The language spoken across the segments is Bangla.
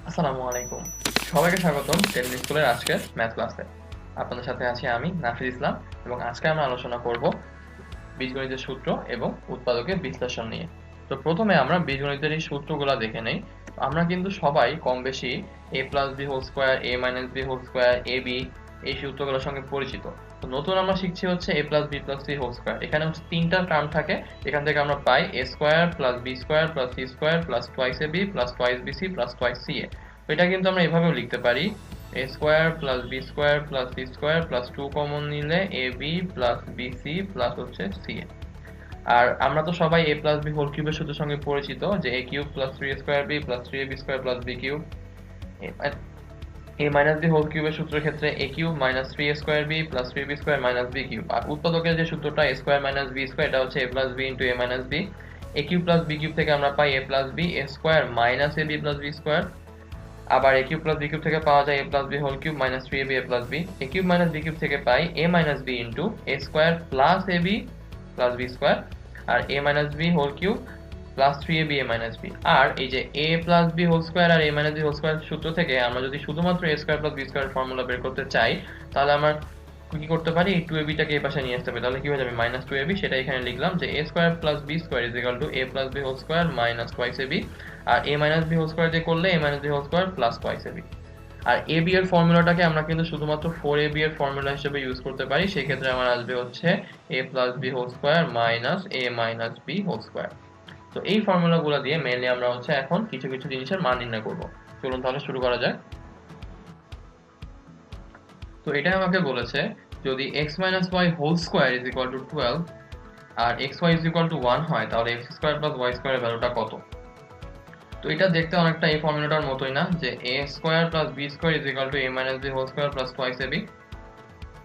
আসসালামু আলাইকুম। সবাইকে স্বাগতম টেকনিক স্কুলের আজকের ম্যাথ ক্লাসে। আপনাদের সাথে আছি আমি নাফিজ ইসলাম এবং আজকে আমরা আলোচনা করব বীজগণিতের সূত্র এবং উৎপাদকের বিশ্লেষণ নিয়ে। তো প্রথমে আমরা বীজগণিতের এই সূত্রগুলো দেখে নেই। আমরা কিন্তু সবাই কম বেশি a plus B whole square, a minus B whole square, A B এই সূত্রগুলোর সঙ্গে পরিচিত। তো নতুন আমরা শিখছি হচ্ছে a plus B plus C whole square. এখানে হচ্ছে তিনটা টার্ম থাকে। এখান থেকে আমরা পাই a square plus B square plus C square plus twice A B plus twice B C plus twice C A. তো এটা কিন্তু আমরা এভাবেও লিখতে পারি a square plus B square plus C square plus 2 common নিলে A B plus B C plus হচ্ছে সি এ। আর আমরা তো সবাই a প্লাস বি হোল কিউবের সূত্রের সঙ্গে পরিচিত যে a cube plus 3a square B plus 3ab square plus b cube. a minus B whole কিউবের সূত্রের ক্ষেত্রে a cube minus 3a square B plus 3b square minus b cube. আর উৎপাদকের যে সূত্রটা a square minus b square, এটা হচ্ছে a plus b into a minus b। a cube plus b cube থেকে আমরা পাই a plus b a square minus ab plus b square. আবার a cube plus b cube থেকে পাওয়া যায় a plus b whole cube minus 3ab a plus b। a cube minus b cube থেকে পাই a minus b into a square plus ab plus b square. আর a minus b whole cube plus 3ab a minus b। আর এই যে a plus b whole square আর a minus b whole square সূত্র থেকে আমরা যদি শুধুমাত্র a square plus b square formula বের করতে চাই, তাহলে আমরা কি করতে পারি, এই 2ab টাকে এই পাশে নিয়ে আসতে পারি। তাহলে কি হয়ে যাবে মাইনাস 2ab, সেটা এখানে লিখলাম যে a square plus b square is equal to a plus b whole square minus twice ab। আর a minus b whole square দিয়ে করলে a minus b whole square plus twice ab। আর এ বি এর ফর্মুলাটাকে আমরা কিন্তু শুধুমাত্র 4ab এর ফর্মুলা হিসেবে ইউজ করতে পারি। সেই ক্ষেত্রে আমার আসবে হচ্ছে a plus b whole square minus a minus b whole square. তো এই ফর্মুলাগুলো দিয়ে মেইনলি আমরা হচ্ছে এখন কিছু কিছু জিনিসের মান নির্ণয় করব। চলুন তাহলে শুরু করা যাক। তো এটা আমাকে বলেছে যদি x minus Y whole square is equal to 12 আর xy ইজ ইকুয়াল টু 1 হয়, তাহলে x স্কোয়ার প্লাস y স্কোয়ারের ভ্যালুটা কত। তো এটা দেখতে অনেকটা এই ফর্মুলাটার মতোই না, যে a square plus b square is equal to a minus b whole square plus twice ab।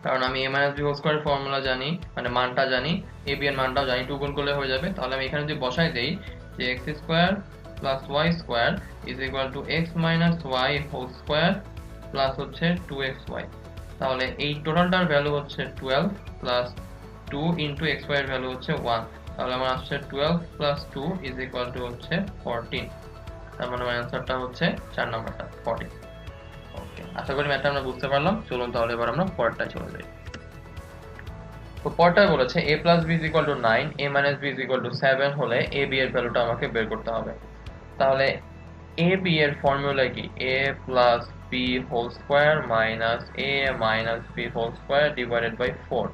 কারণ আমি a মাইনাস b হোল স্কোয়ারের ফর্মুলা জানি, মানে মানটা জানি, ab এর মানটাও জানি, 2 গুণ করলে হয়ে যাবে। তাহলে আমি এখানে যদি বসাই দেই যে x square plus y square is equal to x minus y whole square plus হচ্ছে 2xy, তাহলে এই টোটালটার ভ্যালু হচ্ছে 12 প্লাস 2 ইন্টু xy এর ভ্যালু হচ্ছে 1। তাহলে আমার আসছে 12 প্লাস 2 ইজ ইকুয়াল টু হচ্ছে 14। তার মানে আমার অ্যান্সারটা হচ্ছে 4 নাম্বারটা 14। ওকে, আশা করি ম্যাথটা আমরা বুঝতে পারলাম। চলুন তাহলে এবার আমরা পরেরটায় চলে যাই। তো পরেরটায় বলেছে a plus b is equal to 9, a minus b is equal two 7 হলে a b এর ভ্যালুটা আমাকে বের করতে হবে। তাহলে a b এর ফর্মুলা কি, a plus b whole square minus a minus b whole square divided by 4।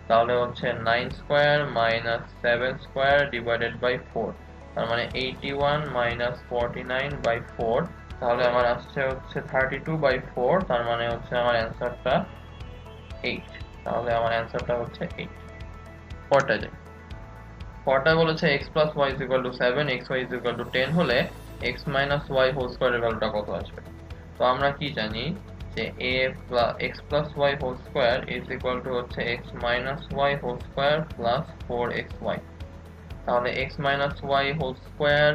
তাহলে হচ্ছে 9 square minus 7 square divided by 4, তার মানে 81 মাইনাস 49 বাই 4। তাহলে আমার আসছে হচ্ছে 32 বাই 4, তার মানে হচ্ছে আমার অ্যান্সারটা 8। তাহলে আমার অ্যান্সারটা হচ্ছে 8। পরটা যাই। পরটা বলেছে x plus y is equal two 7, xy is equal two 10 হলে x মাইনাস y হোল স্কোয়ারের ভ্যালুটা কত আসবে। তো আমরা কি জানি যে x plus y whole square is equal to হচ্ছে x minus y whole square plus 4xy। তাহলে x minus y whole square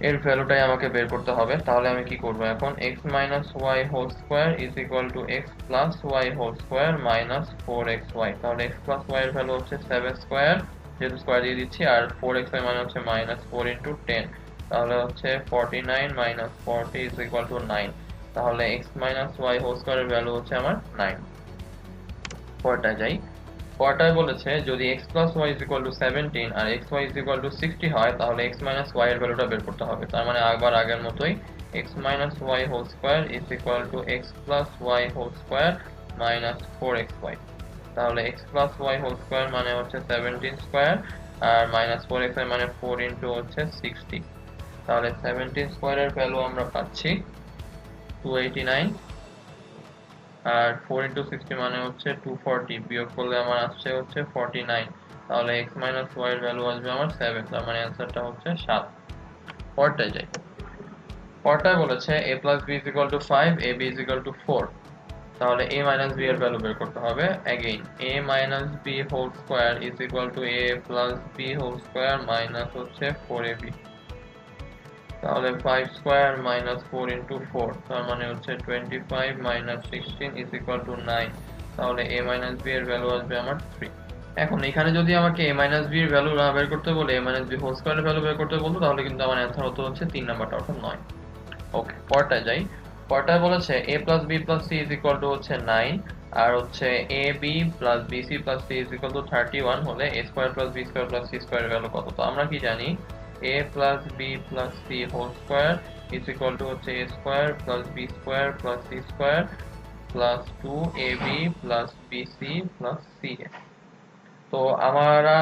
এর ভ্যালুটাই আমাকে বের করতে হবে। তাহলে আমি কি করব এখন, x minus y whole square is equal to x plus y whole square minus 4xy। তাহলে x প্লাস y এর ভ্যালু হচ্ছে 7 স্কোয়ার, যেহেতু স্কোয়ার দিয়ে দিচ্ছি, আর 4xy মানে হচ্ছে মাইনাস 4 ইন্টু 10। তাহলে হচ্ছে 49 মাইনাস 40 ইজ ইকুয়াল টু 9। তাহলে x মাইনাস y হোল স্কোয়ারের ভ্যালু হচ্ছে আমার 9। পরেরটায় যাই। পরেরটায় বলেছে যদি x plus y is equal to 17 আর xy ইজ ইকুয়াল টু 60 হয়, তাহলে x মাইনাস y এর ভ্যালুটা বের করতে হবে। তার মানে আবার আগের মতোই x minus y whole square is equal to x plus y whole square minus 4xy। তাহলে x plus y whole square মানে হচ্ছে 17 স্কোয়ার আর মাইনাস 4xy মানে 4 ইন্টু হচ্ছে 60। তাহলে 17 স্কোয়ারের ভ্যালু আমরা পাচ্ছি 289, আর 4 ইন্টু 60 মানে হচ্ছে 240, বিয়োগ করলে আমার আসছে হচ্ছে 49। তাহলে x মাইনাস y এর ভ্যালু আসবে আমার 7, তার মানে অ্যান্সারটা হচ্ছে 7। পরেরটায় যাই। পরেরটায় বলেছে a plus b is equal to 5, ab is equal to 4। তাহলে a মাইনাস b এর ভ্যালু বের করতে হবে। Again a minus b whole square is equal to a plus b whole square minus হচ্ছে 4ab। তাহলে 5 স্কোয়ার মাইনাস 4 ইন্টু 4, তার মানে হচ্ছে 25 মাইনাস 16 ইজ ইকুয়াল টু 9। তাহলে a মাইনাস b এর ভ্যালু আসবে আমার 3। এখন এখানে যদি আমাকে a মাইনাস b এর ভ্যালু না বের করতে বলে a মাইনাস b হোল স্কোয়ারের ভ্যালু বের করতে বলতো, তাহলে কিন্তু আমার অ্যান্সার হতো হচ্ছে 3 নাম্বারটা, অর্থাৎ 9। ওকে, পরটায় যাই। পরটায় বলেছে a plus b plus c is equal to হচ্ছে 9, আর হচ্ছে a b plus b c plus c is equal to 31 হলে a square plus b square plus c স্কয়ারের ভ্যালু কত? তো আমরা কি জানি, a plus b plus c whole square is equal to হচ্ছে a square plus b square plus c square plus 2ab plus bc plus ca। তো আমরা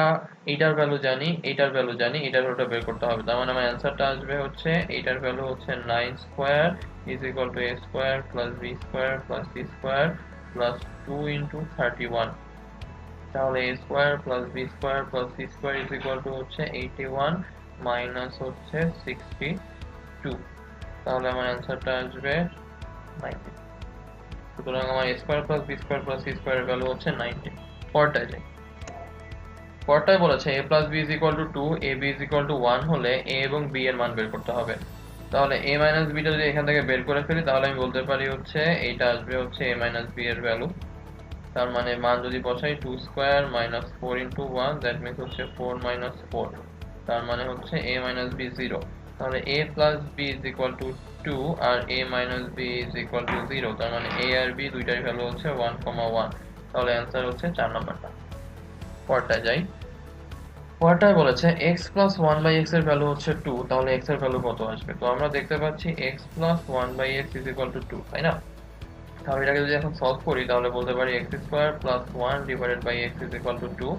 এইটার ভ্যালু জানি, এইটার ভ্যালু জানি, এটার ভ্যালুটা বের করতে হবে। তার মানে আমার অ্যান্সারটা আসবে হচ্ছে এইটার ভ্যালু হচ্ছে 9 square is equal to a square plus b square plus c square plus 2 into 31। তাহলে a square plus b square plus c square is equal to হচ্ছে 81 মাইনাস হচ্ছে 62। তাহলে আমার অ্যান্সারটা আসবে 90। সুতরাং আমার a square plus b square plus c স্কয়ারের ভ্যালু হচ্ছে 90। পরটায় যাই। পরটায় বলেছে a plus b is equal to 2, ab is equal to 1 হলে a এবং b এর মান বের করতে হবে। তাহলে a মাইনাস b টা যদি এখান থেকে বের করে ফেলি তাহলে আমি বলতে পারি হচ্ছে এইটা আসবে হচ্ছে a মাইনাস b এর ভ্যালু। তার মানে মান যদি বসাই 2 square minus 4 into 1, that means হচ্ছে 4 মাইনাস 4। তার মানে হচ্ছে a মাইনাস b 0। তাহলে a plus b is equal to 2 আর a minus b is equal to 0। তার মানে a আর b দুইটার ভ্যালু হচ্ছে 1,1। তাহলে অ্যান্সার হচ্ছে 4 নাম্বারটা। পরটায় যাই। পরটায় বলেছে x প্লাস 1 বাই x এর ভ্যালু হচ্ছে 2, তাহলে x এর ভ্যালু কত আসবে? তো আমরা দেখতে পাচ্ছি x plus 1 by x is equal to 2, তাই না? তাহলে এটাকে যদি এখন সলভ করি তাহলে বলতে পারি x square plus 1 divided by x is equal to 2।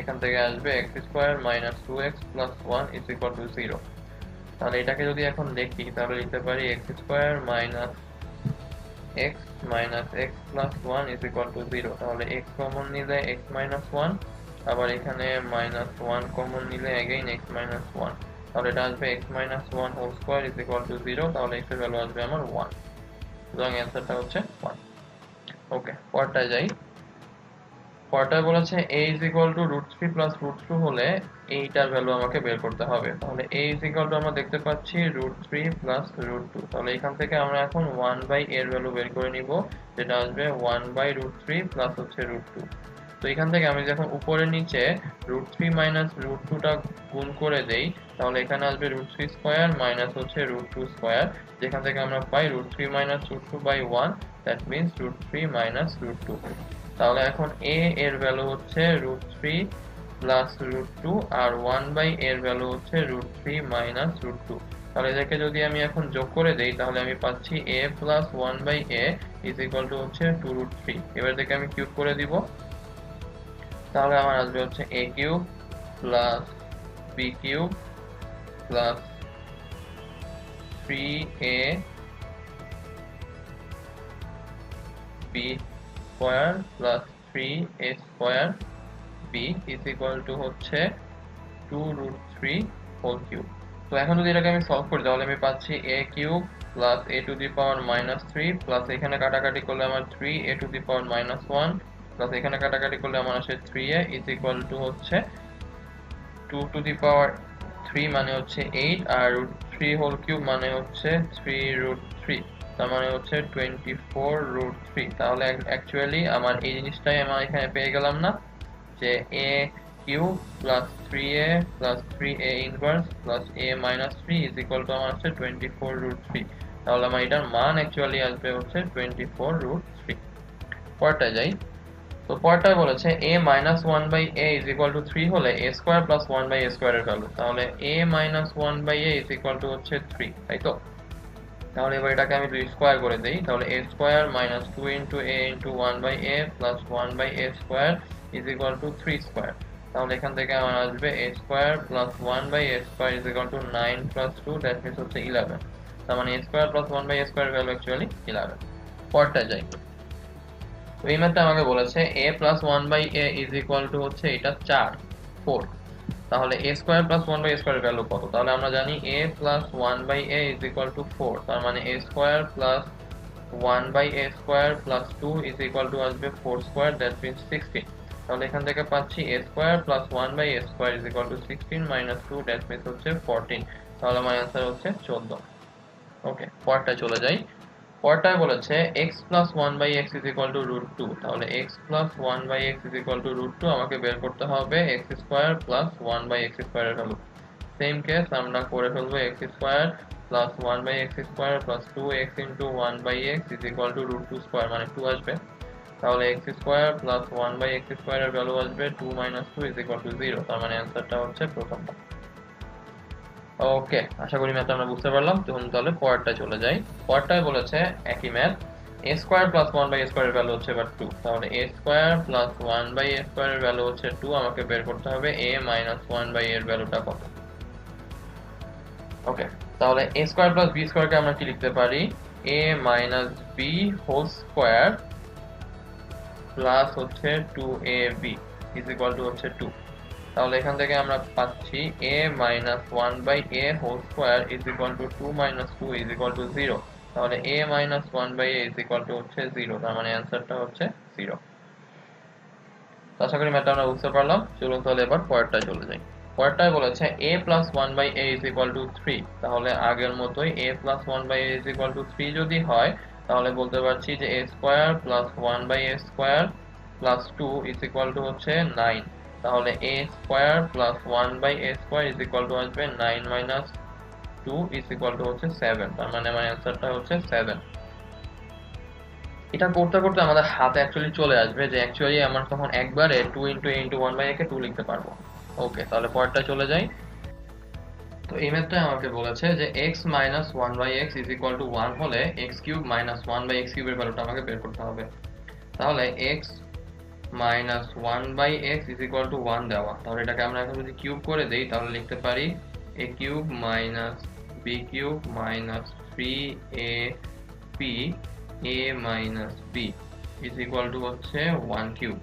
এখান থেকে আসবে x square minus 2x plus 1 is equal to 0। তাহলে এটাকে যদি এখন লিখি তাহলে লিখতে পারি x square minus x minus x plus 1 is equal to 0। তাহলে x কমন নিলে x মাইনাস 1, আবার এখানে মাইনাস 1 কমন নিলে अगेन x মাইনাস 1। তাহলে এটা আসবে x minus 1 whole square is equal to 0। তাহলে x এর ভ্যালু আসবে আমার 1। সুতরাং অ্যান্সারটা হচ্ছে 1। ওকে, পরটায় যাই। পরটায় বলেছে a is equal to √3 plus √2 হলে এইটার ভ্যালু আমাকে বের করতে হবে। তাহলে a ইজ ইকুয়াল টু আমরা দেখতে পাচ্ছি √3 প্লাস √2। তাহলে এখান থেকে আমরা এখন 1 বাই এর ভ্যালু বের করে নিব, যেটা আসবে 1 বাই √3 প্লাস হচ্ছে √2। তো এখান থেকে আমি যখন উপরে নিচে √3 মাইনাস √2 টা গুণ করে দেই তাহলে এখানে আসবে √3 স্কয়ার মাইনাস হচ্ছে √2 স্কয়ার, যেখান থেকে আমরা পাই √3 minus √2 by 1, that means √3 minus √2। তাহলে এখন a এর ভ্যালু হচ্ছে √3 প্লাস √2 আর 1 বাই এর ভ্যালু হচ্ছে √3 মাইনাস √2। তাহলে এটাকে যদি আমি এখন যোগ করে দেই তাহলে আমি পাচ্ছি a plus 1 by a is equal to হচ্ছে 2√3। এবার এটাকে আমি কিউব করে দিব, তাহলে আমার আসবে হচ্ছে a cube plus b cube plus 3a b square plus 3a square b is equal to হচ্ছে 2√3 হোল কিউব। তো এখন যদি এটাকে আমি সলভ করি তাহলে আমি পাচ্ছি a cube plus a two the power minus 3 plus এখানে কাটাকাটি করলে আমার 3a two the power minus 1 plus এখানে কাটাকাটি করলে আমার আসে 3a ইজ ইকুয়াল টু হচ্ছে 2 টু দি পাওয়ার 3 মানে হচ্ছে 8 আর √3 হোল কিউব মানে হচ্ছে 3√3। তার মানে হচ্ছে 24√3। তাহলে অ্যাকচুয়ালি আমার এই জিনিসটাই আমার এখানে পেয়ে গেলাম না, যে a cube plus 3a plus 3a inverse plus a minus 3 is equal two আমার হচ্ছে 24√3। তাহলে আমার এটার মান অ্যাকচুয়ালি আসবে হচ্ছে 24√3। পরটায় যাই। তো পরটায় বলেছে a minus 1 by a is equal to 3 হলে a square plus 1 by a square এর ভ্যালু। তাহলে a minus 1 by a is equal to হচ্ছে 3, তাই তো? তাহলে এবার এটাকে আমি 2 স্কয়ার করে দেই, তাহলে a square minus 2 into a into 1 by a plus 1 by a square is equal to 3 square. তাহলে এখান থেকে আমার আসবে a square plus 1 by a square is equal to 9 plus 2, that means হচ্ছে 11। তার মানে a square plus 1 by a square value actually 11। পরটায় যাই। তো এই ম্যাথটা আমাকে বলেছে a plus 1 by a is equal to হচ্ছে এটা 4। তাহলে a square plus 1 by a square value কত? তাহলে আমরা জানি a plus 1 by a is equal to 4। তার মানে a square plus 1 by a square plus 2 is equal to আসবে 4 স্কয়ার, দ্যাট মিন্স 16। তাহলে এখান থেকে পাচ্ছি a square plus 1 by a square is equal to 16 minus 2, that means হচ্ছে 14। তাহলে আমার অ্যান্সার হচ্ছে 14। ওকে, পরটায় চলে যাই। পরটায় বলেছে x plus 1 by x is equal to √2। তাহলে x plus 1 by x is equal to √2 আমাকে বের করতে হবে x square plus 1 by x square এর ভ্যালু। সেম কেস আমরা করে ফেলবো x square plus 1/x square plus 2x into 1/x is equal to root 2 square, মানে 2 আসবে। তাহলে x স্কয়ার প্লাস 1/x স্কয়ারের ভ্যালু আসবে 2 - 2 ইজ ইকুয়াল টু 0। তার মানে অ্যান্সারটা হচ্ছে প্রথমটা। ওকে, আশা করি ম্যাথটা আমরা বুঝতে পারলাম। তাহলে পরেরটায় চলে যাই। পরেরটায় বলেছে একই math, a square plus 1/a স্কয়ারের ভ্যালু হচ্ছে এবার 2। তাহলে a স্কয়ার প্লাস 1/a স্কয়ারের ভ্যালু হচ্ছে 2, আমাকে বের করতে হবে a মাইনাস 1/a এর ভ্যালুটা কত। ওকে, তাহলে a স্কয়ার প্লাস b স্কয়ারকে আমরা কি লিখতে পারি, a minus b whole square plus হচ্ছে 2ab ইজ ইকুয়াল টু হচ্ছে 2। তাহলে এখান থেকে আমরা পাচ্ছি a minus 1/a whole square is equal to 2 - 2 is equal to 0। তাহলে a minus 1/a is equal to হচ্ছে 0। তার মানে অ্যান্সারটা হচ্ছে 0। আশা করি ম্যাথটা আমরা বুঝতে পারলাম। চলুন তাহলে এবার পরেরটায় চলে যাই। পরেরটায় বলেছে a plus 1/a is equal to 3। তাহলে আগের মতোই a plus 1/a is equal to 3 যদি হয়, তাহলে বলতে পারছি যে a square plus 1/a square plus 2 is equal to হচ্ছে 9। তাহলে a square plus 1/a square is equal to আসবে 9 মাইনাস 2 ইজ ইকুয়াল টু হচ্ছে 7। তার মানে আমার অ্যান্সারটা হচ্ছে 7। এটা করতে করতে আমাদের হাতে অ্যাকচুয়ালি চলে আসবে যে অ্যাকচুয়ালি আমরা তখন একবারে 2 ইন্টু a ইন্টু 1/a কে 2 লিখতে পারবো। ওকে, তাহলে পরেরটা চলে যাই। তো এই ম্যাথটায় আমাকে বলেছে যে x minus 1/x is equal to 1 হলে x কিউব মাইনাস 1/x কিউবের ভ্যালুটা আমাকে বের করতে হবে। তাহলে x minus 1/x is equal to 1 দেওয়া, তাহলে এটাকে আমরা এখন যদি কিউব করে দেই তাহলে লিখতে পারি a cube minus b cube minus 3ab a minus b is equal to হচ্ছে 1 কিউব।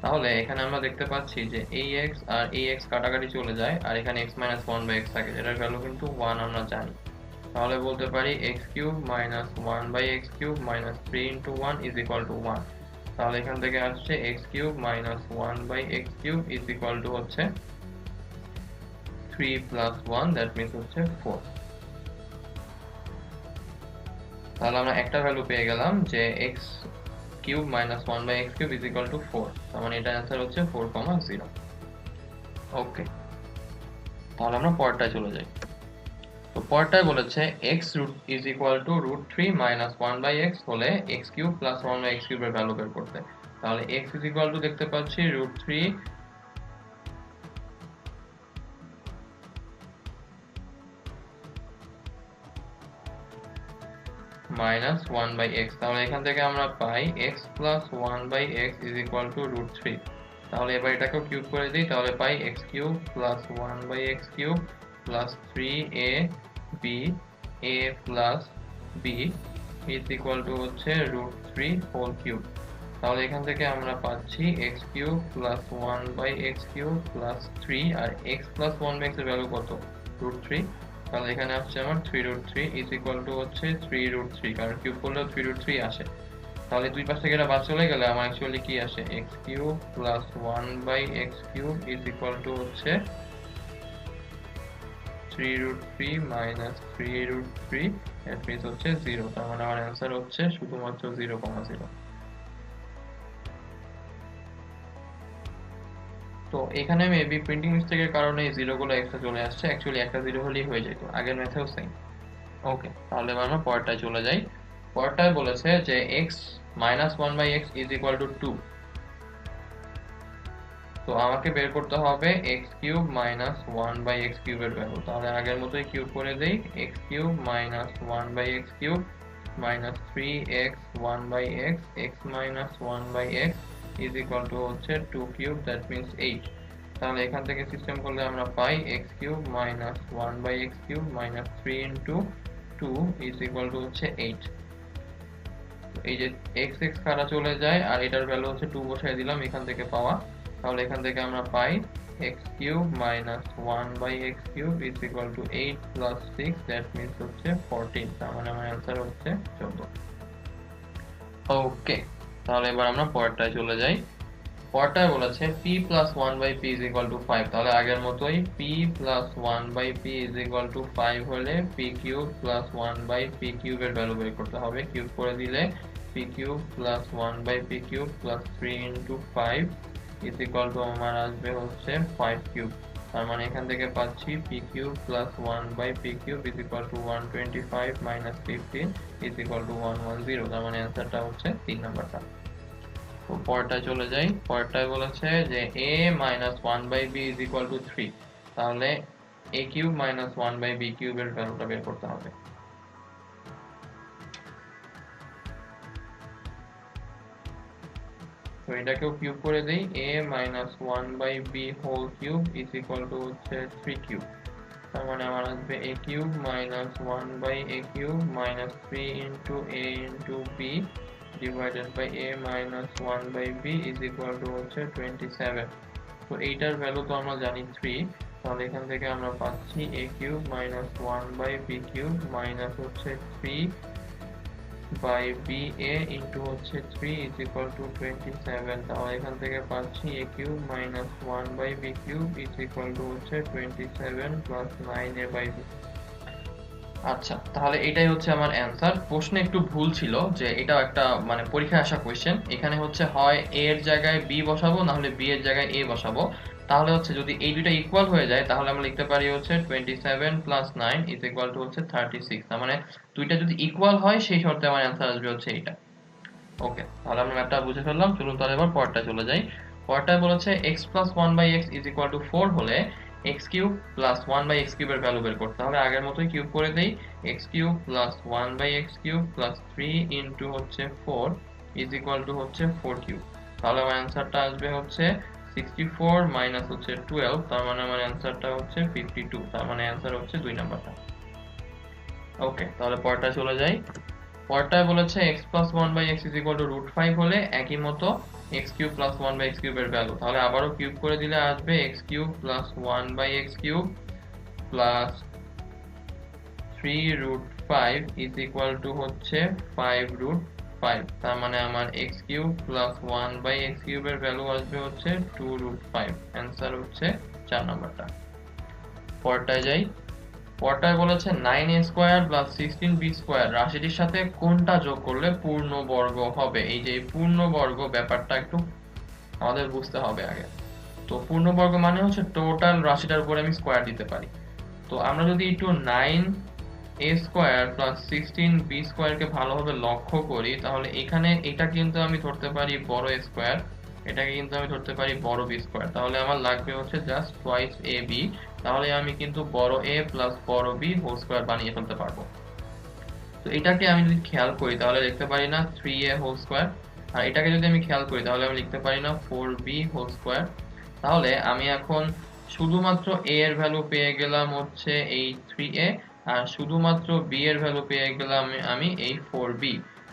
তাহলে এখানে আমরা দেখতে পাচ্ছি যে ax আর ax কাটাকাটি চলে যায় আর এখানে x মাইনাস 1/x থাকে, যেটার ভ্যালু কিন্তু 1 আমরা জানি। তাহলে বলতে পারি x cube minus 1/x cube minus 3 into 1 is equal to 1। তাহলে এখান থেকে আসছে x cube minus 1/x cube is equal to হচ্ছে 3 প্লাস 1, দ্যাট মিনস হচ্ছে 4। তাহলে আমরা একটা ভ্যালু পেয়ে গেলাম যে x cube minus 1/x cube is equal to 4। তার মানে এটা অ্যান্সার হচ্ছে 4,0। ওকে, তাহলে আমরা পরেরটায় চলে যাই। তো পরেরটায় বলেছে x root is equal to root 3 minus 1/x হলে x কিউব প্লাস 1/x কিউবের ভ্যালু বের করতে। তাহলে x ইজ ইকুয়াল টু দেখতে পাচ্ছি রুট 3 মাইনাস 1/x। তাহলে এখান থেকে আমরা পাই x plus 1/x is equal to root 3। তাহলে এবার এটাকেও কিউব করে দিই, তাহলে পাই x cube plus 1/x cube plus 3ab a plus b is equal to হচ্ছে রুট 3 হোল কিউব। তাহলে এখান থেকে আমরা পাচ্ছি x cube plus 1/x cube plus 3 আর x প্লাস 1/x এর ভ্যালু কত, রুট 3। তাহলে এখানে আসছে আমার 3 রুট 3 ইজ ইকুয়াল টু হচ্ছে 3 রুট 3, কারণ কিউব করলেও 3 রুট 3 আসে। তাহলে দুই পাশ থেকে এটা বাদ চলে গেলে আমার অ্যাকচুয়ালি কি আসে, x cube plus 1/x cube is equal to হচ্ছে 3 রুট 3 মাইনাস 3 রুট 3, এর মিনস হচ্ছে 0। তার মানে আমার অ্যান্সার হচ্ছে শুধুমাত্র 0,0। তো এখানে মেবি প্রিন্টিং মিস্টেকের কারণে এই জিরোগুলো এক্সট্রা চলে আসছে, অ্যাকচুয়ালি একটা জিরো হলেই হয়ে যেত, আগের ম্যাথেও সেম। ওকে, তাহলে এবার আমরা পরেরটায় চলে যাই। পরেরটায় বলেছে যে x minus 1/x is equal to 2। তো আমাকে বের করতে হবে x কিউব মাইনাস 1/x কিউবের ভ্যালু। তাহলে আগের মতোই কিউব করে দেই, x cube minus 1/x cube minus 3x 1/x x minus 1/x is equal to হচ্ছে 2 কিউব, দ্যাট মিনস 8। তাহলে এখান থেকে সিস্টেম করলে আমরা পাই x cube minus 1/x cube minus 3 into 2 is equal to হচ্ছে 8। এই যে x x কাটা চলে যায় আর এটার ভ্যালু হচ্ছে 2 বসাই দিলাম এখান থেকে পাওয়া। তাহলে এখান থেকে আমরা পাই x cube minus 1/x cube is equal two 8 plus 6, that means হচ্ছে 14। তার মানে আমার অ্যান্সার হচ্ছে 14। ওকে, তাহলে এবার আমরা পরেরটায় চলে যাই। পরেরটায় বলেছে p plus 1/p is equal to 5। তাহলে আগের মতোই p plus 1/p is equal to 5 হলে p কিউব প্লাস 1/p কিউবের ভ্যালু বের করতে হবে। কিউব করে দিলে p cube plus 1/p cube plus 3 into 5 is equal two আমার আসবে হচ্ছে 5 কিউব। তার মানে এখান থেকে পাচ্ছি P cube plus 1 by P cube is equal to 125 minus 15 is equal to 110। তার মানে অ্যান্সারটা হচ্ছে 3 নাম্বারটা। তো পরেরটায় চলে যাই। পরেরটায় বলেছে যে a minus 1 by b is equal to 3। তাহলে a cube minus 1 by b কিউবের ভ্যালুটা বের করতে হবে। তো এটাকেও কিউব করে দেই। a minus 1 by b whole cube is equal to হচ্ছে 3 কিউব। তার মানে আমার আসবে a cube minus 1 by a cube minus 3 into a into b divided by a minus 1 by b is equal to হচ্ছে 27। তো এইটার ভ্যালু তো আমরা জানি 3। তাহলে এখান থেকে আমরা পাচ্ছি a cube minus 1 by b cube minus হচ্ছে 3 বাই ba ইন্টু হচ্ছে 3 ইজ ইকুয়াল টু 27। তাহলে এখান থেকে পাচ্ছি a cube minus 1 by b cube is equal to হচ্ছে 27 প্লাস 9a বাই b। আচ্ছা, তাহলে এটাই হচ্ছে আমার অ্যান্সার। প্রশ্নে একটু ভুল ছিল, যে এটাও একটা মানে পরীক্ষায় আসা কোয়েশ্চেন। এখানে হচ্ছে হয় a এর জায়গায় b বসাবো, না হলে b এর জায়গায় a বসাবো। তাহলে হচ্ছে যদি এই দুইটা ইকুয়াল হয়ে যায় তাহলে আমরা লিখতে পারি হচ্ছে 27 প্লাস 9 ইজ ইকুয়াল টু হচ্ছে 36। তার মানে দুইটা যদি ইকুয়াল হয় সেই শর্তে আমার অ্যান্সার আসবে হচ্ছে এইটা। ওকে, তাহলে আমরা ম্যাথটা বুঝে ফেললাম। চলুন তাহলে এবার পরেরটা চলে যাই। পরেরটায় বলেছে x plus 1 by x is equal to 4 হলে x cube plus 1 by x কিউবের ভ্যালু বের করতে হবে। আগের মতোই কিউব করে দেই। x cube plus 1 by x cube plus 3 into হচ্ছে 4 ইজ ইকুয়াল টু হচ্ছে 4 কিউব। তাহলে আমার অ্যান্সারটা আসবে হচ্ছে 64 মাইনাস হচ্ছে 12। তার মানে আমার অ্যান্সারটা হচ্ছে 52। তার মানে অ্যান্সার হচ্ছে 2 নাম্বারটা। ওকে, তাহলে পরেরটা চলে যাই। পরেরটায় বলেছে x plus 1 by x is equal to root 5 হলে একই মতো x cube plus 1 by x কিউবের ভ্যালু। তাহলে আবারও কিউব করে দিলে আসবে x cube plus 1 by x cube plus 3 root 5 is equal to হচ্ছে 5 রুট 5। তার মানে আমার x cube plus 1 by x কিউবের ভ্যালু আসবে হচ্ছে 2 রুট 5। অ্যান্সার হচ্ছে 4 নাম্বারটা। পরেরটায় যাই। পরেরটায় বলেছে 9a square plus 16b square রাশিটির সাথে কোনটা যোগ করলে পূর্ণবর্গ হবে। এই যে পূর্ণবর্গ ব্যাপারটা একটু আমাদের বুঝতে হবে আগে। তো পূর্ণবর্গ মানে হচ্ছে টোটাল রাশিটার উপরে আমি স্কয়ার দিতে পারি। তো আমরা যদি একটু 9a স্কয়ার প্লাস 16b স্কয়ারকে ভালোভাবে লক্ষ্য করি, তাহলে এখানে এটা কিন্তু আমি ধরতে পারি বড় a স্কয়ার, এটাকে কিন্তু আমি ধরতে পারি বড় b স্কয়ার। তাহলে আমার লাগবে হচ্ছে জাস্ট টুয়াইস ab। তাহলে আমি কিন্তু বড় a প্লাস বড় b হোল স্কয়ার বানিয়ে ফেলতে পারবো। তো এটাকে আমি যদি খেয়াল করি তাহলে লিখতে পারি না 3a হোল স্কয়ার, আর এটাকে যদি আমি খেয়াল করি তাহলে আমি লিখতে পারি না 4b হোল স্কয়ার। তাহলে আমি এখন শুধুমাত্র a এর ভ্যালু পেয়ে গেলাম হচ্ছে এই 3a, আর শুধুমাত্র b এর ভ্যালু পেয়ে গেলাম আমি এই 4b।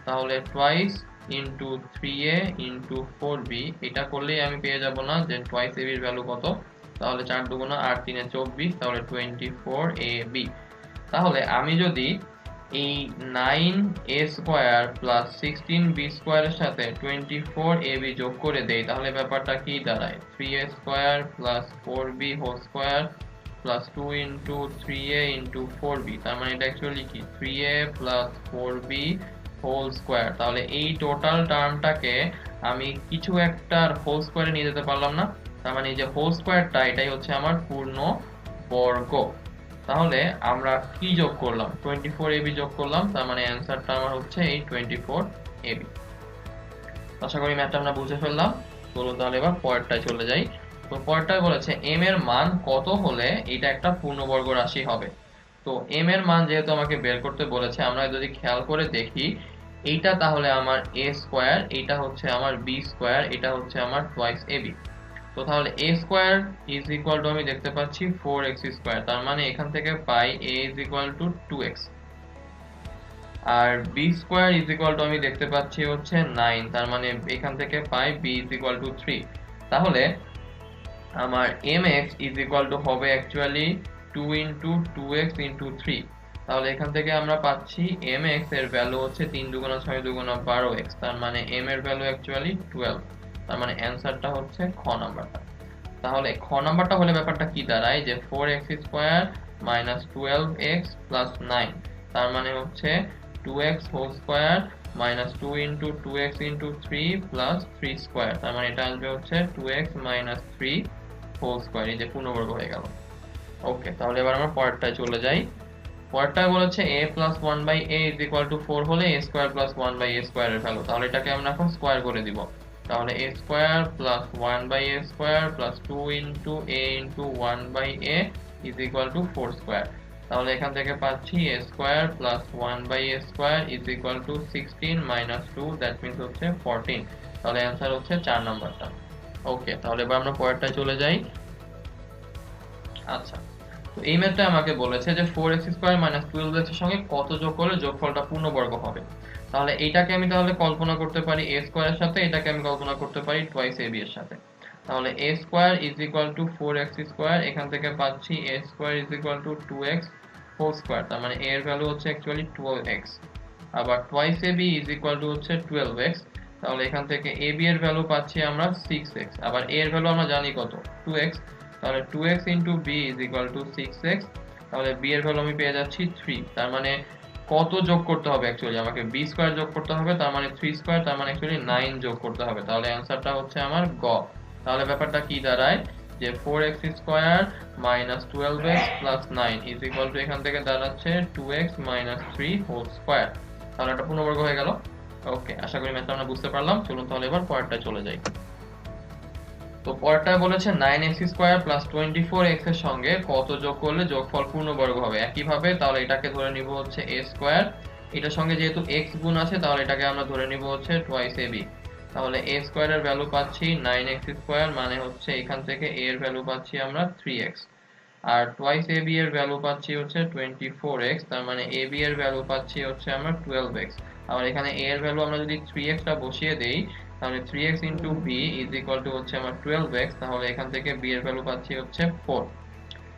তাহলে twice into 3a into 4b, এটা করলেই আমি পেয়ে যাব না যে টুয়াইস ab এর ভ্যালু কত। তাহলে 4 দুগুণা 8 3 24, তাহলে 24ab। তাহলে আমি যদি এই 9a স্কয়ার প্লাস 16b স্কয়ারের সাথে 24ab যোগ করে দেই তাহলে ব্যাপারটা কি দাঁড়ায়, 3a square plus 4b whole square plus 2 into 3a into 4b। তার মানে এটা অ্যাকচুয়ালি কি 3a plus 4b whole square. তাহলে এই টোটাল টার্মটাকে আমি কিছু একটার হোল স্কয়ারে নিয়ে যেতে পারলাম না। তার মানে এই যে হোল স্কয়ারটা এটাই হচ্ছে আমার পূর্ণ বর্গ। তাহলে আমরা কি যোগ করলাম, 24ab যোগ করলাম। তার মানে অ্যান্সারটা আমার হচ্ছে এই 24ab। আশা করি ম্যাথটা আমরা বুঝে ফেললাম। চলো তাহলে এবার পরেরটায় চলে যাই। তো পরেরটায় বলেছে m এর মান কত হলে এটা একটা পূর্ণবর্গ রাশি হবে। তো m এর মান যেহেতু আমাকে বের করতে বলেছে, আমরা যদি খেয়াল করে দেখি এইটা তাহলে আমার a স্কয়ার, এটা হচ্ছে আমার b স্কয়ার, এটা হচ্ছে আমার টুয়াইস ab। তো তাহলে a square is equal to আমি দেখতে পাচ্ছি 4x স্কয়ার। তার মানে এখান থেকে পাই a is equal to 2x, আর b square is equal to আমি দেখতে পাচ্ছি হচ্ছে 9। তার মানে এখান থেকে পাই b ইজ ইকুয়াল টু 3। তাহলে আমার mx ইজ ইকুয়াল টু হবে অ্যাকচুয়ালি 2 ইন্টু 2x ইন্টু 3। তাহলে এখান থেকে আমরা পাচ্ছি mx এর ভ্যালু হচ্ছে 3 দুগুণা 6 দুগুণা 12x। তার মানে m এর ভ্যালু অ্যাকচুয়ালি 12। তার মানে অ্যান্সারটা হচ্ছে খ নাম্বারটা। তাহলে খ নাম্বারটা হলে ব্যাপারটা কি দাঁড়ায় যে 4x square minus 12x plus 9। তার মানে হচ্ছে 2x whole square minus 2 into 2x into 3 plus 3 square. তার মানে এটা আসবে হচ্ছে 2x মাইনাস 3 হোল স্কয়ার, এই যে পূর্ণবর্গ হয়ে গেল। ওকে, তাহলে এবার আমরা পরেরটায় চলে যাই। পরেরটায় বলেছে a plus 1/a is equal to 4 হলে a স্কয়ার প্লাস 1/a স্কয়ারের ভ্যালু, তাহলে এটাকে আমরা এখন স্কয়ার করে দিব। তাহলে a square plus 1/a square plus 2 into a into 1/a is equal to 4 square. তাহলে এখান থেকে পাচ্ছি a square plus 1/a square is equal to 16 minus 2, that means হচ্ছে 14। তাহলে অ্যান্সার হচ্ছে 4 নাম্বারটা। ওকে, তাহলে এবার আমরা পরেরটায় চলে যাই। আচ্ছা, তো এই ম্যাথটা আমাকে বলেছে যে 4x² - 12x এর সঙ্গে কত যোগ করলে যোগফলটা পূর্ণবর্গ হবে। তাহলে এইটাকে আমি তাহলে কল্পনা করতে পারি a স্কয়ারের সাথে, এটাকে আমি কল্পনা করতে পারি টুয়াইস ab এর সাথে। তাহলে a square is equal to 4x², এখান থেকে পাচ্ছি a square is equal to 2x whole square, তার মানে a এর ভ্যালু হচ্ছে অ্যাকচুয়ালি 12x। আবার twice ab is equal to হচ্ছে 12x, তাহলে এখান থেকে ab এর ভ্যালু পাচ্ছি আমরা 6x। আবার a এর ভ্যালু আমরা জানি কত, 2x, তাহলে 2x into b is equal two 6x। তাহলে b এর ভ্যালু আমি পেয়ে যাচ্ছি 3। তার মানে কত যোগ করতে হবে অ্যাকচুয়ালি আমাকে, b স্কয়ার যোগ করতে হবে, তার মানে 3 স্কয়ার, তার মানে অ্যাকচুয়ালি 9 যোগ করতে হবে। তাহলে অ্যানসারটা হচ্ছে আমার গ। তাহলে ব্যাপারটা কি দাঁড়ায় যে 4x² - 12x + 9 is equal two এখান থেকে দাঁড়াচ্ছে 2x - 3 হোল স্কয়ার। তাহলে এটা পূর্ণবর্গ হয়ে গেল। ওকে, আশা করি ম্যাথটা আমরা বুঝতে পারলাম। চলুন তাহলে এবার পরেরটা চলে যাই। তো পরেরটায় বলেছে 9x² + 24x এর সঙ্গে কত যোগ করলে যোগফল পূর্ণবর্গ হবে। একইভাবে তাহলে এটাকে ধরে নিব হচ্ছে a স্কয়ার, এটার সঙ্গে যেহেতু x গুণ আছে তাহলে এটাকে আমরা ধরে নিব হচ্ছে টুয়াইস ab। তাহলে a স্কয়ারের ভ্যালু পাচ্ছি 9x², মানে হচ্ছে এখান থেকে a এর ভ্যালু পাচ্ছি আমরা 3x, আর টুয়াইস ab এর ভ্যালু পাচ্ছি হচ্ছে 24x, তার মানে ab এর ভ্যালু পাচ্ছি হচ্ছে আমরা 12x। আবার এখানে a এর ভ্যালু আমরা যদি 3x টা বসিয়ে দেই, তাহলে 3x into b is equal to হচ্ছে আমার 12x, তাহলে এখান থেকে b এর ভ্যালু পাচ্ছি হচ্ছে 4।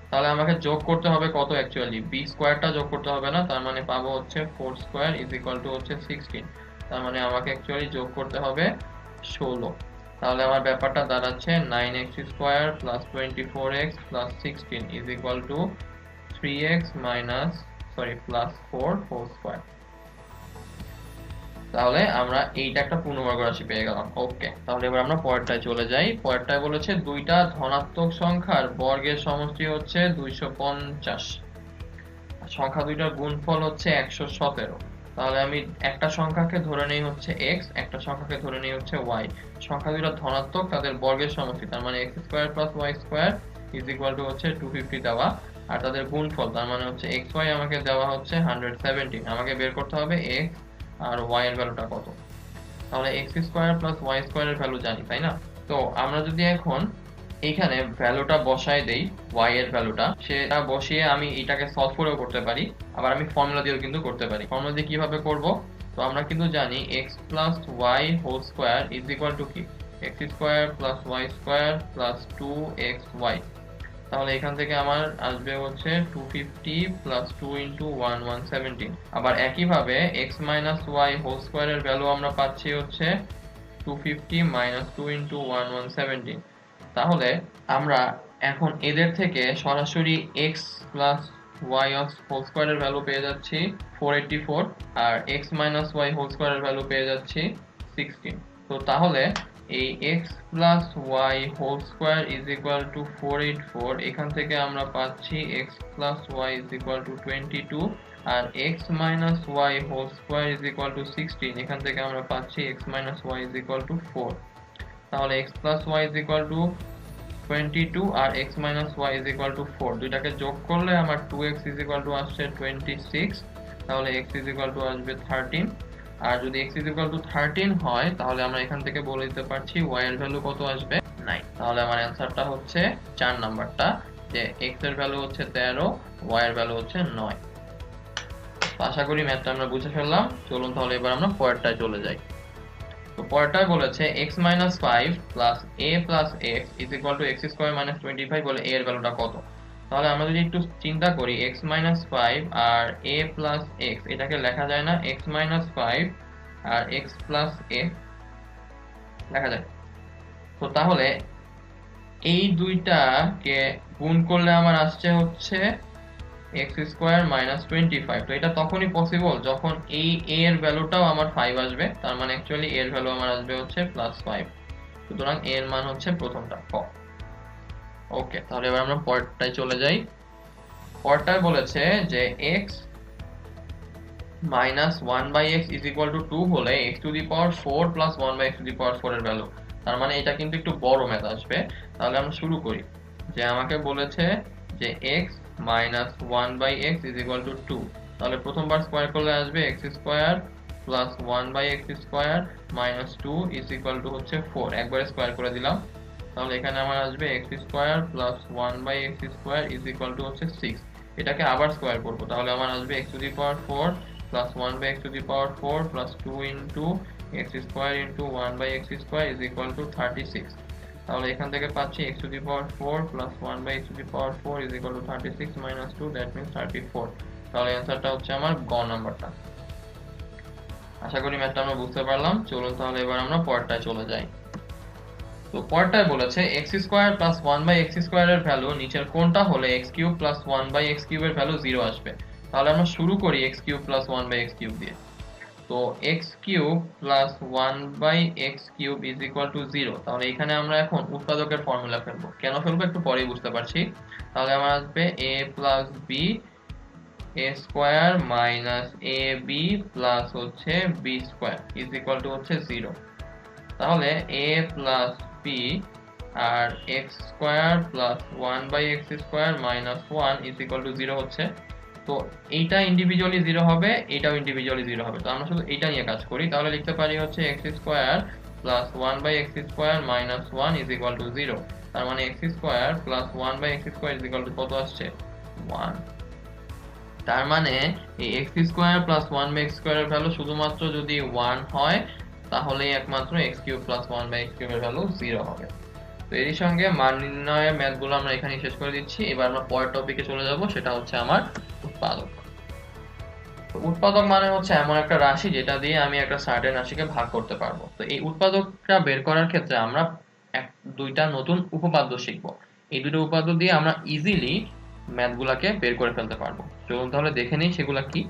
তাহলে আমাকে যোগ করতে হবে কত অ্যাকচুয়ালি, b স্কয়ারটা যোগ করতে হবে না, তার মানে পাবো হচ্ছে 4 স্কয়ার ইজ ইকুয়াল টু হচ্ছে 16। তার মানে আমাকে অ্যাকচুয়ালি যোগ করতে হবে 16। তাহলে আমার ব্যাপারটা দাঁড়াচ্ছে 9x² + 24x + 16 is equal to 3x + 4 whole square. তাহলে আমরা এইটা একটা পূর্ণবর্গ রাশি পেয়ে গেলাম। ওকে, তাহলে এবার আমরা পরেরটায় চলে যাই। পরেরটায় বলেছে দুইটা ধনাত্মক সংখ্যার বর্গের সমষ্টি হচ্ছে 250, সংখ্যা দুইটার গুণফল হচ্ছে 117। তাহলে আমি একটা সংখ্যাকে ধরে নেই হচ্ছে x, একটা সংখ্যাকে ধরে নেই হচ্ছে y। সংখ্যা দুইটা ধনাত্মক, তাদের বর্গের সমষ্টি, তার মানে x² + y² is equal to হচ্ছে 250 দেওয়া, আর তাদের গুণফল তার মানে হচ্ছে xy আমাকে দেওয়া হচ্ছে 117। আমাকে বের করতে হবে x আর y এর ভ্যালুটা কত। তাহলে x² + y² এর ভ্যালু জানি, তাই না? তো আমরা যদি এখন এইখানে ভ্যালুটা বসায় দেই, y এর ভ্যালুটা, সেটা বসিয়ে আমি এটাকে সলভ করেও করতে পারি, আবার আমি ফর্মুলা দিয়েও কিন্তু করতে পারি। ফর্মুলা দিয়ে কিভাবে করব, তো আমরা কিন্তু জানি x + y whole square is equal to কি, x² + y² + 2xy। তাহলে এখান থেকে আমার আসবে হচ্ছে 250 + 2 * 1 117। আবার একইভাবে x - y হোল স্কয়ার এর ভ্যালু আমরা পাচ্ছি হচ্ছে 250 - 2 * 1 117। তাহলে আমরা এখন এদের থেকে সরাসরি x + y হোল স্কয়ার এর ভ্যালু পেয়ে যাচ্ছি 484, আর x - y হোল স্কয়ার এর ভ্যালু পেয়ে যাচ্ছি 16। তো তাহলে এই x + y whole square is equal to 484, এখান থেকে আমরা পাচ্ছি x + y is equal to 22, আর x - y whole square is equal to 16, এখান থেকে আমরা পাচ্ছি x - y is equal to 4। তাহলে x + y is equal to 22 আর x - y is equal to 4, দুইটাকে যোগ করলে আমার 2x ইজ ইকুয়াল টু আসছে 26, তাহলে x ইজ ইকুয়াল টু আসবে 13। আর যদি x ইজ ইকুয়াল টু 13 হয়, তাহলে আমরা এখান থেকে বলে দিতে পারছি y এর ভ্যালু কত আসবে, 9। তাহলে আমার অ্যানসারটা হচ্ছে 4 নাম্বারটা, যে x এর ভ্যালু হচ্ছে 13, y এর ভ্যালু হচ্ছে 9। তো আশা করি ম্যাথটা আমরা বুঝে ফেললাম। চলুন তাহলে এবার আমরা পরেরটায় চলে যাই। তো পরেরটায় বলেছে x - 5 + a + x is equal two x² - 25 বলে a এর ভ্যালুটা কত। তাহলে আমরা যদি একটু চিন্তা করি, x - 5 আর a + x, এটাকে লেখা যায় না x - 5 আর x + a লেখা যায়। তো তাহলে এই দুইটাকে গুণ করলে আমার আসছে হচ্ছে x² - 25। তো এটা তখনই পসিবল যখন এই a এর ভ্যালুটাও আমার 5 আসবে, তার মানে অ্যাকচুয়ালি a এর ভ্যালু আমার আসবে হচ্ছে +5। সুতরাং a এর মান হচ্ছে প্রথমটা, ক। ওকে, তাহলে এবার আমরা পরেরটায় চলে যাই। পরেরটায় বলেছে যে x minus one by x is equal to two হলে x to the power four plus one by x to the power four এর ভ্যালু। তার মানে এটা কিন্তু একটু বড় ম্যাথ আসবে। তাহলে আমরা শুরু করি। যে আমাকে বলেছে যে x minus one by x is equal to two. তাহলে প্রথমবার স্কোয়ার করলে আসবে x square plus one by x square minus two is equal to হচ্ছে ফোর। একবারে স্কোয়ার করে দিলাম। তাহলে এখানে আমার আসবে x square plus one by x square is equal to হচ্ছে সিক্স। এটাকে আবার স্কোয়ার করবো। তাহলে আমার আসবে x to the power four plus 1 by x to the power 4 plus 2 into x square into 1 by x square is equal to 36। তাহলে এখান থেকে পাচ্ছি x to the power 4 plus 1 by x to the power 4 is equal to 36 minus 2, that means 34। তাহলে অ্যান্সারটা হচ্ছে আমার গ নাম্বারটা। আশা করি ম্যাথটা আমরা বুঝতে পারলাম। চলুন তাহলে এবার আমরা পরেরটায় চলে যাই। তো পরেরটায় বলেছে x square plus 1 by x square এর ভ্যালু নিচের কোনটা হলে x cube plus 1 by x cube এর ভ্যালু 0 আসবে। তাহলে আমরা শুরু করি x cube plus 1 by x cube দিয়ে। তো x cube plus 1 by x cube is equal to 0। তাহলে এখানে আমরা এখন উৎপাদকের ফর্মুলা ফেলবো। কেন ফেলবো একটু পরেই বুঝতে পারছি। তাহলে আমার আসবে a plus b a square minus a b plus হচ্ছে b square is equal to হচ্ছে 0। তাহলে a প্লাস b আর x square plus 1 by x square minus 1 is equal to 0 হচ্ছে। তো এইটা ইন্ডিভিজুয়ালি 0 হবে, এটাও ইন্ডিভিজুয়ালি 0 হবে। তো আমরা শুধু এইটা নিয়ে কাজ করি। তাহলে লিখতে পারি হচ্ছে x square plus 1 by x square minus 1 is equal to 0। তার মানে x square plus 1 by x square is equal to কত আসছে 1। তার মানে এই x square plus 1 by x square এর ভ্যালু শুধুমাত্র যদি 1 হয় তাহলেই একমাত্র x cube plus 1 by x cube এর ভ্যালু 0 হবে। তো এর সঙ্গে মান নির্ণয়ের ম্যাথগুলো আমরা এখানে শেষ করে দিচ্ছি। এবার আমরা পরের টপিকে চলে যাব, সেটা হচ্ছে আমার উৎপাদক। তো উৎপাদক মানে হচ্ছে এমন একটা রাশি যেটা দিয়ে আমি একটা সার্টেন রাশিকে ভাগ করতে পারবো। তো এই উৎপাদকটা বের করার ক্ষেত্রে আমরা দুইটা নতুন উপপাদ্য শিখবো। এই দুটো উপপাদ্য দিয়ে আমরা ইজিলি ম্যাথগুলোকে বের করে ফেলতে পারবো। চলুন তাহলে দেখে নিই সেগুলা কি।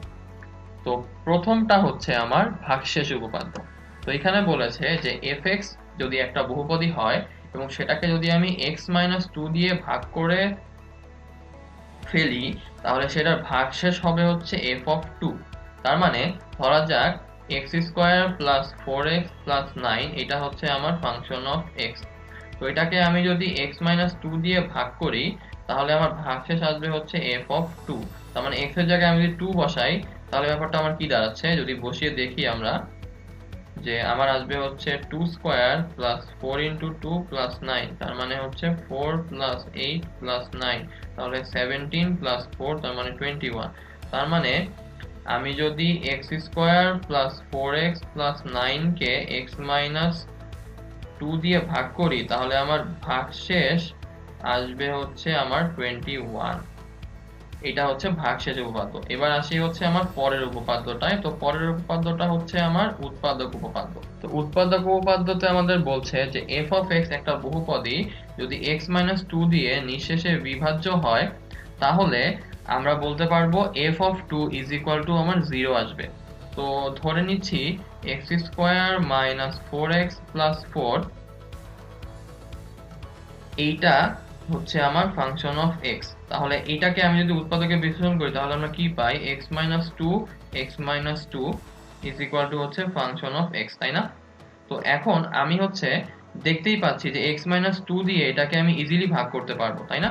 তো প্রথমটা হচ্ছে আমার ভাগশেষ উপপাদ্য। তো এখানে বলেছে যে fx যদি একটা বহুপদী হয় এবং সেটাকে যদি আমি x মাইনাস 2 দিয়ে ভাগ করে ফেলি তাহলে সেটার ভাগশেষ হবে হচ্ছে f অফ 2। তার মানে ধরা যাক x square plus 4x plus 9 এটা হচ্ছে আমার ফাংশন অফ x। তো এটাকে আমি যদি x মাইনাস 2 দিয়ে ভাগ করি তাহলে আমার ভাগশেষ আসবে হচ্ছে f অফ 2। তার মানে x এর জায়গায় আমি যদি 2 বসাই তাহলে ব্যাপারটা আমার কি দাঁড়াচ্ছে, যদি বসিয়ে দেখি আমরা, যে আমার আসবে হচ্ছে 2 স্কয়ার প্লাস 4 ইন্টু 2 প্লাস 9। তার মানে হচ্ছে 4 প্লাস 8 প্লাস 9, তাহলে 17 প্লাস 4 তার মানে 21। তার মানে আমি যদি x square plus 4x plus 9 কে x মাইনাস 2 দিয়ে ভাগ করি তাহলে আমার ভাগশেষ আসবে হচ্ছে আমার 21। এটা হচ্ছে ভাগশেষ উপপাদ্য। এবার আসি হচ্ছে আমার পরের উপপাদ্যটায়। তো পরের উপপাদ্যটা হচ্ছে আমার উৎপাদক উপপাদ্য। তো উৎপাদক উপপাদ্যতে আমাদের বলছে যে f of x একটা বহুপদী যদি x মাইনাস 2 দিয়ে নিঃশেষে বিভাজ্য হয় তাহলে আমরা বলতে পারবো f of 2 is equal to আমার 0 আসবে। তো ধরে নিচ্ছি x square minus 4x plus 4 এইটা হচ্ছে আমার ফাংশন অফ x। তাহলে এইটাকে আমি যদি উৎপাদকে বিশ্লেষণ করি তাহলে আমরা কি পাই, x minus 2 is equal to হচ্ছে ফাংশন অফ x, তাই না? তো এখন আমি হচ্ছে দেখতেই পাচ্ছি যে x মাইনাস 2 দিয়ে এটাকে আমি ইজিলি ভাগ করতে পারবো, তাই না?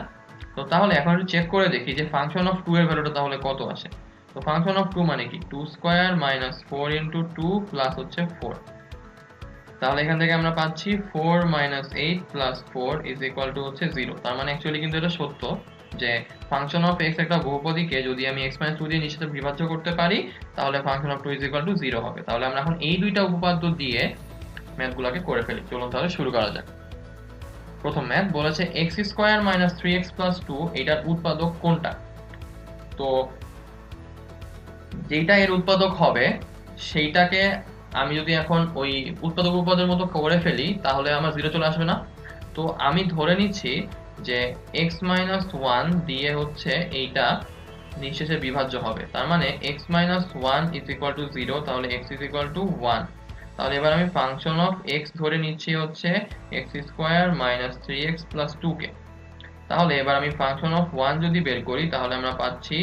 তো তাহলে এখন একটু চেক করে দেখি যে ফাংশন অফ 2 এর ভ্যালুটা তাহলে কত আসে। তো ফাংশন অফ 2 মানে কি, 2 স্কয়ার মাইনাস 4 ইন্টু 2 প্লাস হচ্ছে 4। তাহলে এখান থেকে আমরা পাচ্ছি 4 minus 8 plus 4 is equal to হচ্ছে 0। তার মানে অ্যাকচুয়ালি কিন্তু এটা সত্য যে ফাংশন অফ x একটা বহুপদীকে যদি আমি x মাইনাস 2 দিয়ে নিচে বিভাজ্য করতে পারি তাহলে function of 2 is equal to 0 হবে। তাহলে আমরা এখন এই দুইটা উপপাদ্য দিয়ে ম্যাথগুলোকে করে ফেলি। চলুন তাহলে শুরু করা যাক। প্রথম ম্যাথ বলেছে x square minus 3x plus 2 এটার উৎপাদক কোনটা। তো যেটা এর উৎপাদক হবে সেইটাকে আমি যদি এখন ওই উৎপাদক উপপাদ্যের মতো করে ফেলি তাহলে আমার 0 চলে আসবে না। তো আমি ধরে নিচ্ছি যে x মাইনাস 1 দিয়ে হচ্ছে এইটা নিঃশেষে বিভাজ্য হবে। তার মানে x minus 1 is equal to 0, তাহলে x ইজ ইকুয়াল টু 1। তাহলে এবার আমি ফাংশন অফ x ধরে নিচ্ছি হচ্ছে x square minus 3x plus 2 কে। তাহলে এবার আমি ফাংশন অফ 1 যদি বের করি তাহলে আমরা পাচ্ছি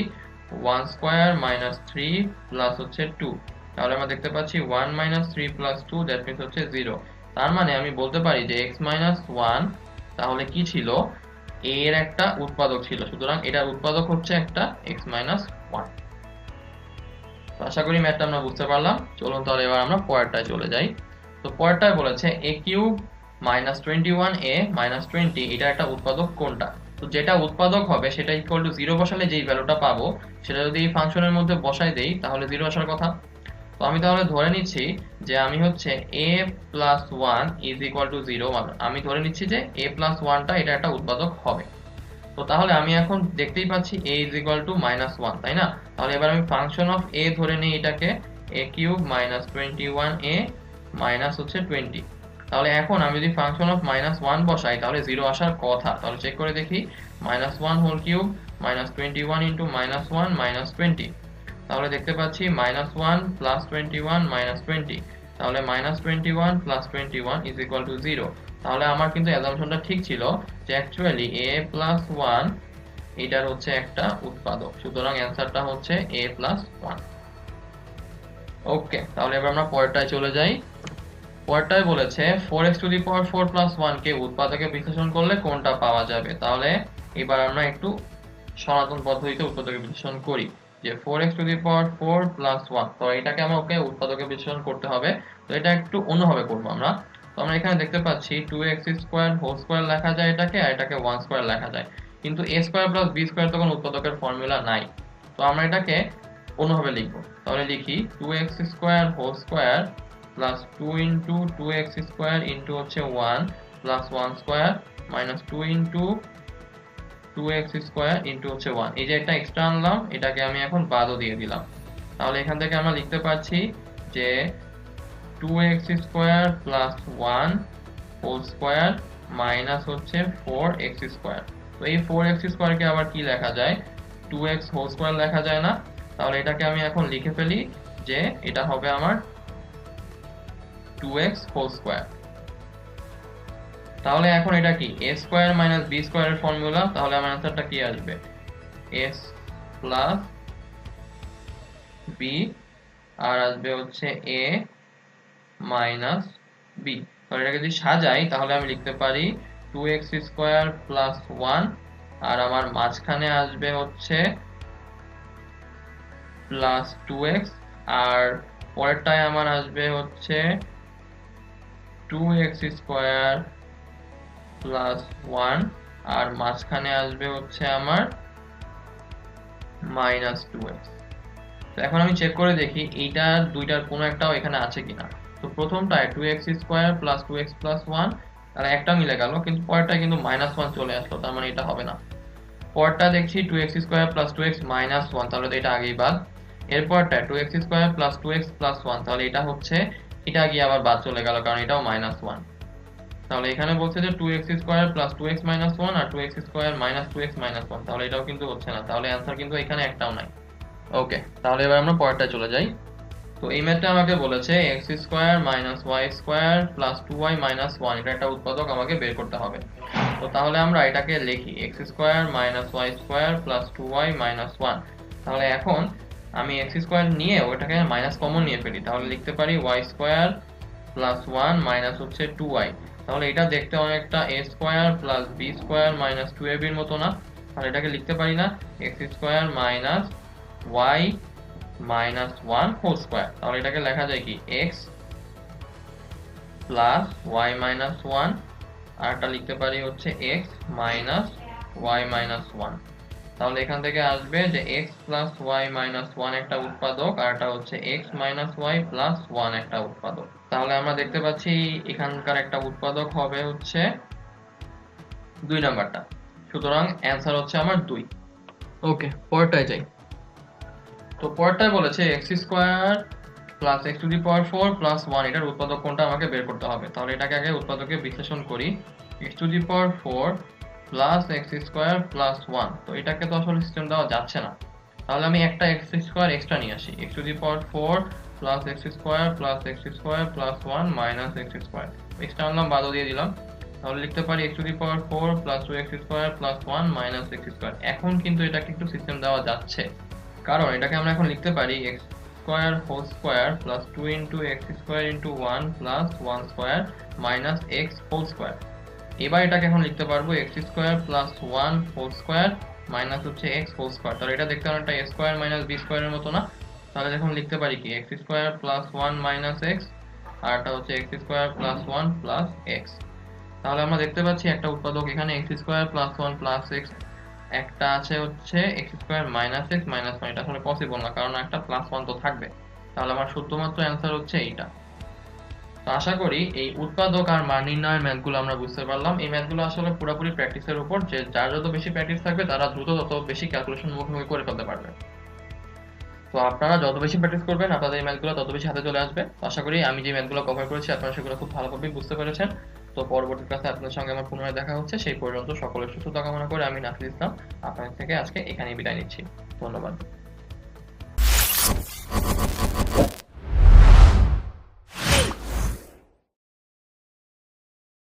1 স্কয়ার মাইনাস 3 প্লাস হচ্ছে 2। তাহলে আমরা দেখতে পাচ্ছি 1 মাইনাস 3 প্লাস 2 দ্যাট মিন্স হচ্ছে 0। তার মানে আমি বলতে পারি যে x মাইনাস 1 তাহলে কি ছিল, a এর একটা উৎপাদক ছিল, সুতরাং এটার উৎপাদক হচ্ছে একটা x মাইনাস 1। তো আশা করি ম্যাথটা আমরা বুঝতে পারলাম। চলুন তাহলে এবার আমরা পরেরটায় চলে যাই। তো পরেরটায় বলেছে a cube minus 21a minus 20 এটা একটা উৎপাদক কোনটা। তো যেটা উৎপাদক হবে সেটা ইকুয়াল টু 0 বসালে যেই ভ্যালুটা পাবো সেটা যদি এই ফাংশনের মধ্যে বসাই দেই তাহলে 0 আসার কথা। তো আমি তাহলে ধরে নিচ্ছি যে আমি হচ্ছে a plus 1 is equal to 0, আমি ধরে নিচ্ছি যে a প্লাস 1টা এটা একটা উৎপাদক হবে। তো তাহলে আমি এখন দেখতেই পাচ্ছি a is equal two minus 1, তাই না? তাহলে এবার আমি ফাংশন অফ a ধরে নিই এটাকে a cube minus 21a minus হচ্ছে 20। তাহলে এখন আমি যদি ফাংশন অফ মাইনাস 1 বসাই তাহলে 0 আসার কথা। তাহলে চেক করে দেখি, minus 1 whole cube minus 21 into minus 1 minus 20। তাহলে দেখতে পাচ্ছি মাইনাস 1 প্লাস 21 মাইনাস 20। তাহলে minus 21 plus 21 is equal to 0। তাহলে আমার কিন্তু অ্যাজাম্পশনটা ঠিক ছিল যে অ্যাকচুয়ালি a প্লাস 1 এটার হচ্ছে একটা উৎপাদক, সুতরাং অ্যান্সারটা হচ্ছে a প্লাস 1। ওকে, তাহলে এবার আমরা পরেরটায় চলে যাই। পরেরটায় বলেছে 4x two the power 4 plus 1 কে উৎপাদকে বিশ্লেষণ করলে কোনটা পাওয়া যাবে। তাহলে এবার আমরা একটু সনাতন পদ্ধতিতে উৎপাদকে বিশ্লেষণ করি যে 4x two the power 4 plus 1, তো এটাকে আমাকে উৎপাদকে বিশ্লেষণ করতে হবে। তো এটা একটু অন্যভাবে করব আমরা। তো আমরা এখানে দেখতে পাচ্ছি 2x স্কয়ার হোল স্কয়ার লেখা যায় এটাকে, আর এটাকে 1 স্কয়ার লেখা যায়, কিন্তু a square plus b square তো কোনো উৎপাদকের ফর্মুলা নাই। তো আমরা এটাকে অন্যভাবে লিখব। তাহলে লিখি 2x square whole square plus 2 into 2x square into হচ্ছে 1 plus 1 square minus 2 into 2x square into হচ্ছে 1। এই যে একটা এক্সট্রা আনলাম এটাকে আমি এখন বাদও দিয়ে দিলাম। তাহলে এখান থেকে আমরা লিখতে পাচ্ছি যে 2x square plus 1 whole square minus হচ্ছে 4x স্কয়ার। তো এই 4x স্কয়ারকে আবার কি লেখা যায়, 2x হোল স্কয়ার লেখা যায় না? তাহলে এটাকে আমি এখন লিখে ফেলি যে এটা হবে আমার 2x হোল স্কয়ার। তাহলে এখন এটা কি a স্কয়ার মাইনাস b স্কয়ারের ফর্মুলা। তাহলে আমার आंसरটা কি আসবে, s প্লাস b আর আসবে হচ্ছে a মাইনাস b। তাহলে এটাকে যদি সাজাই তাহলে আমি লিখতে পারি 2x স্কয়ার প্লাস 1 আর আমার মাঝখানে আসবে হচ্ছে প্লাস 2x আর পরেরটায় আমার আসবে হচ্ছে 2x স্কয়ার প্লাস 1 আর মাঝখানে আসবে হচ্ছে আমার মাইনাস 2x। তো এখন আমি চেক করে দেখি এইটার দুইটার কোনো একটাও এখানে আছে কিনা। তো প্রথমটায় 2x square plus 2x plus 1 তাহলে একটা মিলে গেল, কিন্তু পরেরটায় কিন্তু মাইনাস 1 চলে আসলো, তার মানে এটা হবে না। পরেরটা দেখছি 2x square plus 2x minus 1, তাহলে তো এটা আগেই বাদ। এরপরটা 2x square plus 2x plus 1, তাহলে এটা হচ্ছে, এটা গিয়ে আবার বাদ চলে গেল কারণ এটাও মাইনাস 1। তাহলে এখানে বলছে যে 2x square plus 2x minus 1 আর 2x square minus 2x minus 1, তাহলে এটাও কিন্তু হচ্ছে না। তাহলে অ্যান্সার কিন্তু এখানে একটাও নাই। ওকে, তাহলে এবার আমরা পরেরটায় চলে যাই। তো এই ম্যাথটা আমাকে বলেছে x square minus y square plus 2y minus 1 এটা একটা উৎপাদক আমাকে বের করতে হবে। তো তাহলে আমরা এটাকে লিখি x square minus y square plus 2y minus 1। তাহলে এখন আমি x স্কয়ার নিয়ে ওটাকে মাইনাস কমন নিয়ে ফেলি, তাহলে লিখতে পারি y স্কয়ার প্লাস 1 মাইনাস হচ্ছে 2y। তাহলে এটা দেখতে অনেকটা a square plus b square minus 2ab এর মতো না? তাহলে এটাকে লিখতে পারি না x square minus y minus 1 whole square. তাহলে এটাকে লেখা যায় কি x প্লাস y মাইনাস 1 আর এটা লিখতে পারি হচ্ছে x মাইনাস y মাইনাস 1। তাহলে এখান থেকে আসবে যে x প্লাস y মাইনাস 1 একটা উৎপাদক আর এটা হচ্ছে x মাইনাস y প্লাস 1 একটা উৎপাদক। তাহলে আমরা দেখতে পাচ্ছি এখানকার একটা উৎপাদক হবে হচ্ছে 2 নাম্বারটা, সুতরাং অ্যান্সার হচ্ছে আমার 2। ওকে, পরেরটায় যাই। তো পরেরটায় বলেছে x square plus x two the power 4 plus 1 এটার উৎপাদক কোনটা আমাকে বের করতে হবে। তাহলে এটাকে আগে উৎপাদকে বিশ্লেষণ করি, x two the power 4 plus x square plus 1। তো এটাকে তো আসলে সিস্টেম দেওয়া যাচ্ছে না, তাহলে আমি একটা x স্কয়ার এক্সট্রা নিয়ে আসি, x two the power 4 plus x square plus x square plus 1 minus x square. Extra আনলাম, বাদও দিয়ে দিলাম। তাহলে লিখতে পারি x two the power 4 plus 2x square plus 1 minus x square. এখন কিন্তু এটাকে একটু সিস্টেম দেওয়া যাচ্ছে, কারণ এটাকে আমরা এখন লিখতে পারি x square whole square plus 2 into x square into 1 plus 1 square minus x whole square. এবার এটাকে এখন লিখতে পারবো x square plus 1 whole square minus হচ্ছে x হোল স্কয়ার। তাহলে এটা দেখতে অনেকটা a স্কয়ার মাইনাস b স্কয়ারের মতো না? তাহলে এখন লিখতে পারি কি x square plus 1 minus x, আর এটা হচ্ছে x square plus 1 plus x। তাহলে আমরা দেখতে পাচ্ছি একটা উৎপাদক এখানে x square plus 1 plus x, একটা আছে হচ্ছে x square minus x minus 1। এটা আসলে পসিবল না, কারণ একটা প্লাস 1 তো থাকবে। তাহলে আমার শুধুমাত্র অ্যান্সার হচ্ছে এইটা। তো আশা করি এই উৎপাদক আর মান নির্ণয়ের ম্যাথগুলো আমরা বুঝতে পারলাম। এই ম্যাথগুলো আসলে পুরোপুরি প্র্যাকটিসের উপর, যে যার যত বেশি প্র্যাকটিস থাকবে তারা দ্রুত তত বেশি ক্যালকুলেশন মুখোমুখি করে ফেলতে পারবে। তো আপনারা যত বেশি প্র্যাকটিস করবেন আপনাদের এই ম্যাথগুলো তত বেশি হাতে চলে আসবে। তো আশা করি আমি যে ম্যাথগুলো কভার করেছি আপনারা সেগুলো খুব ভালোভাবে বুঝতে পেরেছেন। তো পরবর্তী ক্লাসে আপনাদের সঙ্গে আমার পুনরায় দেখা হচ্ছে। সেই পর্যন্ত সকলের সুস্থতা কামনা করে আমি নাসির ইসলাম আপনাদের থেকে আজকে এখানেই বিদায় নিচ্ছি। ধন্যবাদ।